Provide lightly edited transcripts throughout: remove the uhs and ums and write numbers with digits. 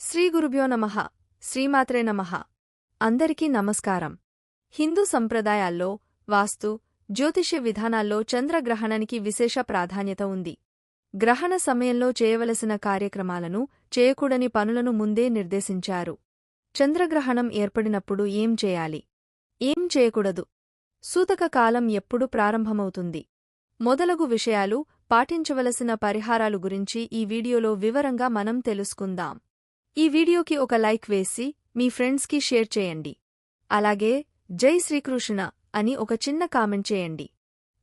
శ్రీ గురుభ్యో నమః శ్రీమాత్రే నమః అందరికీ నమస్కారం. హిందూ సంప్రదాయాల్లో వాస్తు జ్యోతిష్య విధానాల్లో చంద్రగ్రహణానికి విశేష ప్రాధాన్యత ఉంది. గ్రహణ సమయంలో చేయవలసిన కార్యక్రమాలను, చేయకూడని పనులను ముందే నిర్దేశించారు. చంద్రగ్రహణం ఏర్పడినప్పుడు ఏం చేయాలి, ఏం చేయకూడదు, సూతక కాలం ఎప్పుడు ప్రారంభమవుతుంది మొదలగు విషయాలు, పాటించవలసిన పరిహారాలు గురించి ఈ వీడియోలో వివరంగా మనం తెలుసుకుందాం. ఈ వీడియోకి ఒక లైక్ వేసి మీ ఫ్రెండ్స్కి షేర్ చేయండి. అలాగే జై శ్రీకృష్ణ అని ఒక చిన్న కామెంట్ చేయండి.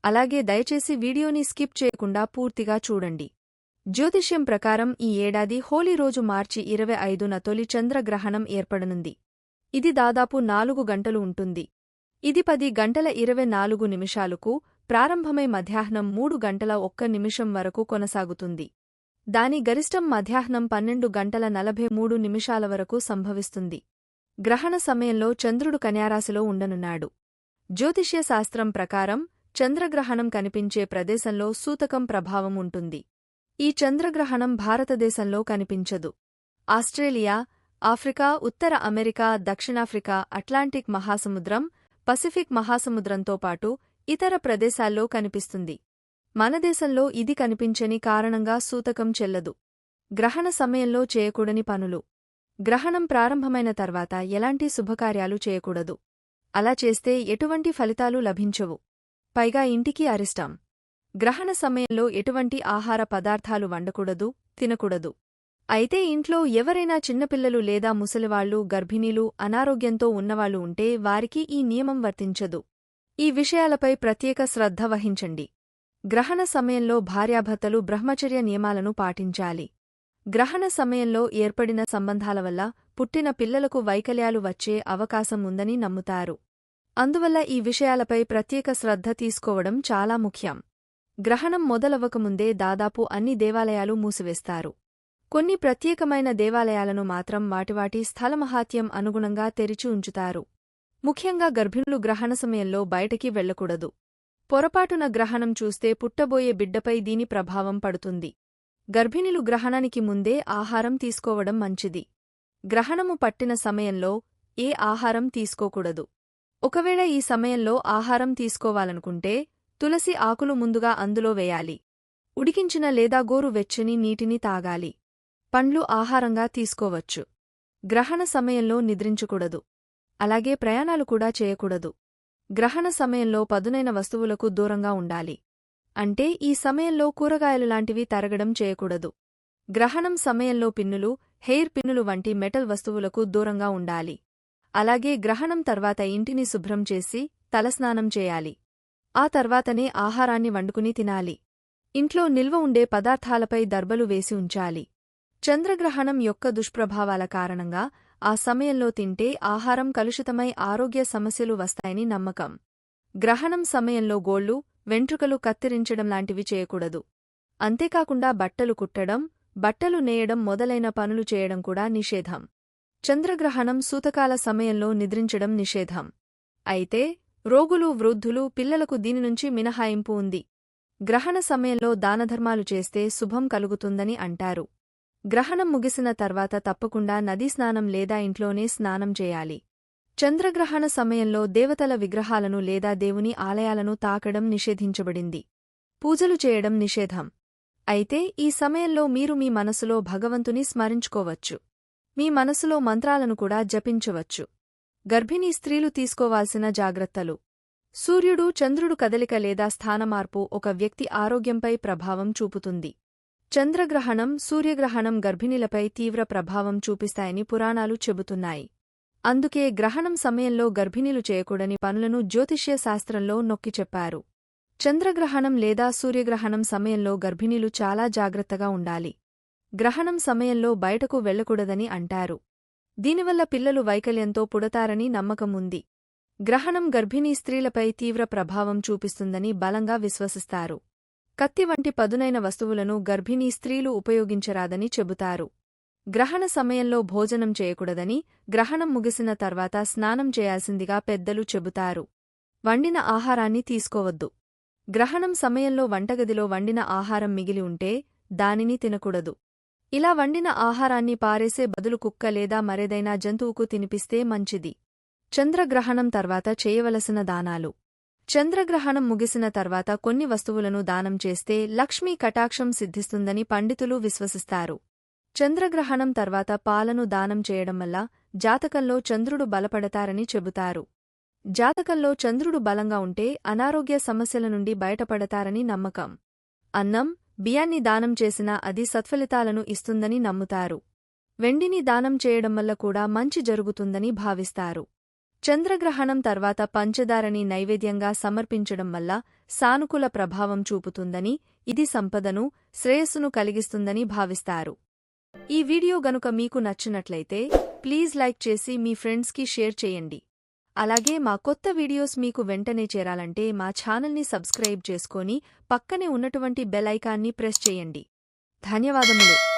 అలాగే దయచేసి వీడియోని స్కిప్ చేయకుండా పూర్తిగా చూడండి. జ్యోతిష్యం ప్రకారం ఈ ఏడాది హోలీ రోజు మార్చి 25న తొలి చంద్రగ్రహణం ఏర్పడనుంది. ఇది దాదాపు 4 గంటలు ఉంటుంది. ఇది 10 గంటల 24 నిమిషాలకు ప్రారంభమై మధ్యాహ్నం 3 గంటల 1 నిమిషం వరకు కొనసాగుతుంది. దాని గరిష్టం మధ్యాహ్నం 12 గంటల 43 నిమిషాల వరకు సంభవిస్తుంది. గ్రహణ సమయంలో చంద్రుడు కన్యారాశిలో ఉండనున్నాడు. జ్యోతిష్య శాస్త్రం ప్రకారం చంద్రగ్రహణం కనిపించే ప్రదేశంలో సూతకం ప్రభావం ఉంటుంది. ఈ చంద్రగ్రహణం భారతదేశంలో కనిపించదు. ఆస్ట్రేలియా, ఆఫ్రికా, ఉత్తర అమెరికా, దక్షిణాఫ్రికా, అట్లాంటిక్ మహాసముద్రం, పసిఫిక్ మహాసముద్రంతో పాటు ఇతర ప్రదేశాల్లో కనిపిస్తుంది. మన దేశంలో ఇది కనిపించని కారణంగా సూతకం చెల్లదు. గ్రహణ సమయంలో చేయకూడని పనులు. గ్రహణం ప్రారంభమైన తర్వాత ఎలాంటి శుభకార్యాలు చేయకూడదు. అలా చేస్తే ఎటువంటి ఫలితాలు లభించవు. పైగా ఇంటికి అరిష్టం. గ్రహణ సమయంలో ఎటువంటి ఆహార పదార్థాలు వండకూడదు, తినకూడదు. అయితే ఇంట్లో ఎవరైనా చిన్నపిల్లలు లేదా ముసలివాళ్లు, గర్భిణీలు, అనారోగ్యంతో ఉన్నవాళ్లు ఉంటే వారికి ఈ నియమం వర్తించదు. ఈ విషయాలపై ప్రత్యేక శ్రద్ధ వహించండి. గ్రహణ సమయంలో భార్యాభర్తలు బ్రహ్మచర్య నియమాలను పాటించాలి. గ్రహణ సమయంలో ఏర్పడిన సంబంధాల వల్ల పుట్టిన పిల్లలకు వైకల్యాలు వచ్చే అవకాశం ఉందని నమ్ముతారు. అందువల్ల ఈ విషయాలపై ప్రత్యేక శ్రద్ధ తీసుకోవడం చాలా ముఖ్యం. గ్రహణం మొదలవ్వకముందే దాదాపు అన్ని దేవాలయాలు మూసివేస్తారు. కొన్ని ప్రత్యేకమైన దేవాలయాలను మాత్రం వాటివాటి స్థలమహాత్యం అనుగుణంగా తెరిచి ఉంచుతారు. ముఖ్యంగా గర్భిణులు గ్రహణ సమయంలో బయటికి వెళ్లకూడదు. పొరపాటున గ్రహణం చూస్తే పుట్టబోయే బిడ్డపై దీని ప్రభావం పడుతుంది. గర్భిణులు గ్రహణానికి ముందే ఆహారం తీసుకోవడం మంచిది. గ్రహణము పట్టిన సమయంలో ఏ ఆహారం తీసుకోకూడదు. ఒకవేళ ఈ సమయంలో ఆహారం తీసుకోవాలనుకుంటే తులసి ఆకులు ముందుగా అందులో వేయాలి. ఉడికించిన లేదా గోరు వెచ్చని నీటిని తాగాలి. పండ్లు ఆహారంగా తీసుకోవచ్చు. గ్రహణ సమయంలో నిద్రించకూడదు. అలాగే ప్రయాణాలు కూడా చేయకూడదు. గ్రహణ సమయంలో పదునైన వస్తువులకు దూరంగా ఉండాలి. అంటే ఈ సమయంలో కూరగాయలు లాంటివి తరగడం చేయకూడదు. గ్రహణం సమయంలో పిన్నులు, హెయిర్ పిన్నులు వంటి మెటల్ వస్తువులకు దూరంగా ఉండాలి. అలాగే గ్రహణం తర్వాత ఇంటిని శుభ్రం చేసి తలస్నానం చేయాలి. ఆ తర్వాతనే ఆహారాన్ని వండుకుని తినాలి. ఇంట్లో నిల్వ ఉండే పదార్థాలపై దర్బలు వేసి ఉంచాలి. చంద్రగ్రహణం యొక్క దుష్ప్రభావాల కారణంగా ఆ సమయంలో తింటే ఆహారం కలుషితమై ఆరోగ్య సమస్యలు వస్తాయని నమ్మకం. గ్రహణం సమయంలో గోళ్లు, వెంట్రుకలు కత్తిరించడం లాంటివి చేయకూడదు. అంతేకాకుండా బట్టలు కుట్టడం, బట్టలు నేయడం మొదలైన పనులు చేయడం కూడా నిషేధం. చంద్రగ్రహణం సూతకాల సమయంలో నిద్రించడం నిషేధం. అయితే రోగులు, వృద్ధులు, పిల్లలకు దీనినుంచి మినహాయింపు ఉంది. గ్రహణ సమయంలో దానధర్మాలు చేస్తే శుభం కలుగుతుందని అంటారు. గ్రహణం ముగిసిన తర్వాత తప్పకుండా నదీ స్నానం లేదా ఇంట్లోనే స్నానం చేయాలి. చంద్రగ్రహణ సమయంలో దేవతల విగ్రహాలను లేదా దేవుని ఆలయాలను తాకడం నిషేధించబడింది. పూజలు చేయడం నిషేధం. అయితే ఈ సమయంలో మీరు మీ మనసులో భగవంతుని స్మరించుకోవచ్చు. మీ మనసులో మంత్రాలను కూడా జపించవచ్చు. గర్భిణీ స్త్రీలు తీసుకోవాల్సిన జాగ్రత్తలు. సూర్యుడు, చంద్రుడు కదలిక లేదా స్థానమార్పు ఒక వ్యక్తి ఆరోగ్యంపై ప్రభావం చూపుతుంది. చంద్రగ్రహణం, సూర్యగ్రహణం గర్భిణీలపై తీవ్ర ప్రభావం చూపిస్తాయని పురాణాలు చెబుతున్నాయి. అందుకే గ్రహణం సమయంలో గర్భిణీలు చేయకూడని పనులను జ్యోతిష్య శాస్త్రంలో నొక్కి చెప్పారు. చంద్రగ్రహణం లేదా సూర్యగ్రహణం సమయంలో గర్భిణీలు చాలా జాగ్రత్తగా ఉండాలి. గ్రహణం సమయంలో బయటకు వెళ్లకూడదని అంటారు. దీనివల్ల పిల్లలు వైకల్యంతో పుడతారని నమ్మకం ఉంది. గ్రహణం గర్భిణీ స్త్రీలపై తీవ్ర ప్రభావం చూపిస్తుందని బలంగా విశ్వసిస్తారు. కత్తి వంటి పదునైన వస్తువులను గర్భిణీ స్త్రీలు ఉపయోగించరాదని చెబుతారు. గ్రహణ సమయంలో భోజనం చేయకూడదని, గ్రహణం ముగిసిన తర్వాత స్నానం చేయాల్సిందిగా పెద్దలు చెబుతారు. వండిన ఆహారాన్ని తీసుకోవద్దు. గ్రహణం సమయంలో వంటగదిలో వండిన ఆహారం మిగిలి ఉంటే దానిని తినకూడదు. ఇలా వండిన ఆహారాన్ని పారేసే బదులు కుక్క లేదా మరేదైనా జంతువుకు తినిపిస్తే మంచిది. చంద్రగ్రహణం తర్వాత చేయవలసిన దానాలు. చంద్రగ్రహణం ముగిసిన తర్వాత కొన్ని వస్తువులను దానం చేస్తే లక్ష్మీ కటాక్షం సిద్ధిస్తుందని పండితులు విశ్వసిస్తారు. చంద్రగ్రహణం తర్వాత పాలను దానం చేయడం వల్ల జాతకంలో చంద్రుడు బలపడతారని చెబుతారు. జాతకంలో చంద్రుడు బలంగా ఉంటే అనారోగ్య సమస్యల నుండి బయటపడతారని నమ్మకం. అన్నం, బియ్యాన్ని దానం చేసినా అది సత్ఫలితాలను ఇస్తుందని నమ్ముతారు. వెండిని దానం చేయడం వల్ల కూడా మంచి జరుగుతుందని భావిస్తారు. చంద్రగ్రహణం తర్వాత పంచదారని నైవేద్యంగా సమర్పించడం వల్ల సానుకూల ప్రభావం చూపుతుందని, ఇది సంపదను, శ్రేయస్సును కలిగిస్తుందని భావిస్తారు. ఈ వీడియో గనుక మీకు నచ్చినట్లయితే ప్లీజ్ లైక్ చేసి మీ ఫ్రెండ్స్కి షేర్ చేయండి. అలాగే మా కొత్త వీడియోస్ మీకు వెంటనే చేరాలంటే మా ఛానల్ని సబ్స్క్రైబ్ చేసుకొని పక్కనే ఉన్నటువంటి బెల్ ఐకాన్ని ప్రెస్ చేయండి. ధన్యవాదములు.